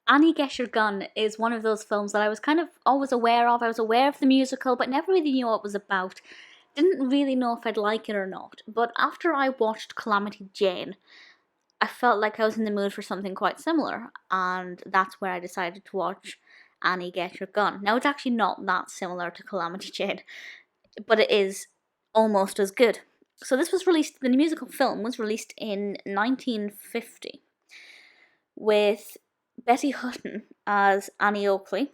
Annie Get Your Gun is one of those films that I was kind of always aware of. I was aware of the musical, but never really knew what it was about. Didn't really know if I'd like it or not. But after I watched Calamity Jane, I felt like I was in the mood for something quite similar, and that's where I decided to watch Annie Get Your Gun. Now, it's actually not that similar to Calamity Jane, but it is almost as good. So this was released, the musical film was released in 1950 with Betty Hutton as Annie Oakley,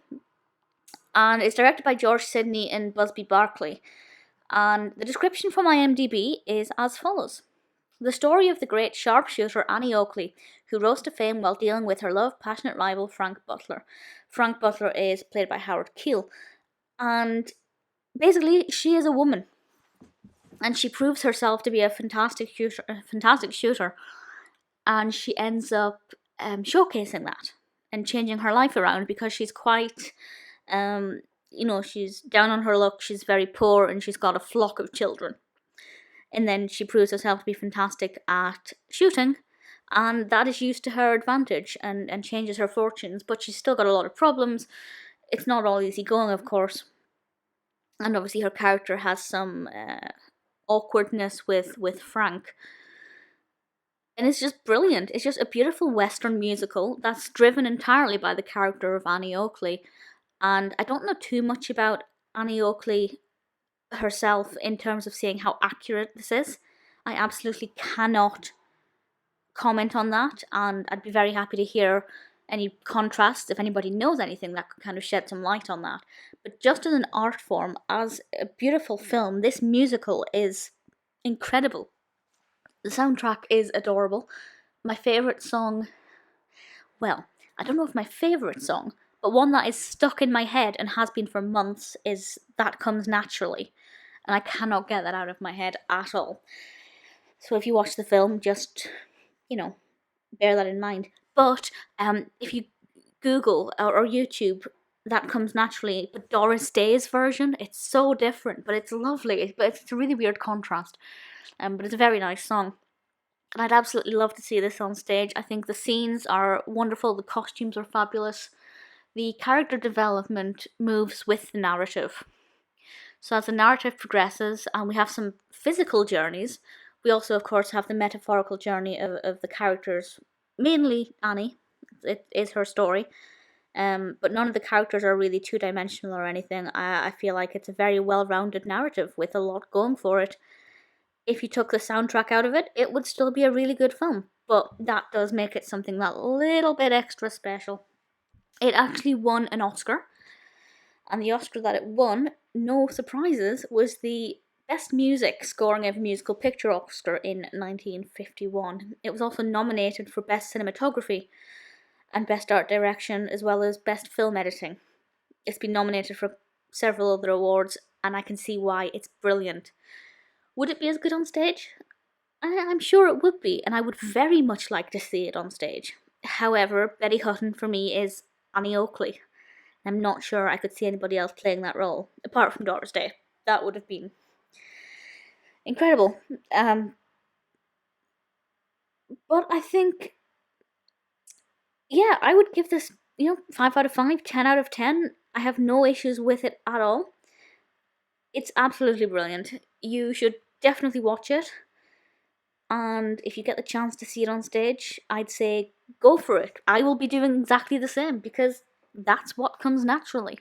and it's directed by George Sidney and Busby Berkeley. And the description from IMDb is as follows. The story of the great sharpshooter Annie Oakley, who rose to fame while dealing with her love-passionate rival Frank Butler. Frank Butler is played by Keel, and basically she is a woman, and she proves herself to be a fantastic shooter, and she ends up showcasing that and changing her life around because she's quite, she's down on her luck, she's very poor, and she's got a flock of children. And then she proves herself to be fantastic at shooting, and that is used to her advantage and changes her fortunes, but she's still got a lot of problems. It's not all easy going, of course. And obviously her character has some awkwardness with Frank. And it's just brilliant. It's just a beautiful Western musical that's driven entirely by the character of Annie Oakley. And I don't know too much about Annie Oakley herself in terms of seeing how accurate this is. I absolutely cannot comment on that, and I'd be very happy to hear any contrasts if anybody knows anything that could kind of shed some light on that. But just as an art form, as a beautiful film, this musical is incredible. The soundtrack is adorable. My favourite song, well, I don't know if my favourite song, but one that is stuck in my head and has been for months is That Comes Naturally. And I cannot get that out of my head at all. So if you watch the film, just, bear that in mind. But if you Google or YouTube That Comes Naturally, but Doris Day's version, it's so different, but it's lovely. But it's a really weird contrast. But it's a very nice song. And I'd absolutely love to see this on stage. I think the scenes are wonderful, the costumes are fabulous. The character development moves with the narrative. So as the narrative progresses, and we have some physical journeys, we also, of course, have the metaphorical journey of the characters, mainly Annie. It is her story. But none of the characters are really two-dimensional or anything. I feel like it's a very well-rounded narrative with a lot going for it. If you took the soundtrack out of it, it would still be a really good film. But that does make it something that little bit extra special. It actually won an Oscar. And the Oscar that it won, no surprises, was the Best Music Scoring of a Musical Picture Oscar in 1951. It was also nominated for Best Cinematography and Best Art Direction, as well as Best Film Editing. It's been nominated for several other awards, and I can see why. It's brilliant. Would it be as good on stage? I'm sure it would be, and I would very much like to see it on stage. However, Betty Hutton for me is Annie Oakley. I'm not sure I could see anybody else playing that role, apart from Doris Day. That would have been incredible. But I think, I would give this, 5 out of 5, 10 out of 10. I have no issues with it at all. It's absolutely brilliant. You should definitely watch it. And if you get the chance to see it on stage, I'd say go for it. I will be doing exactly the same because that's what comes naturally.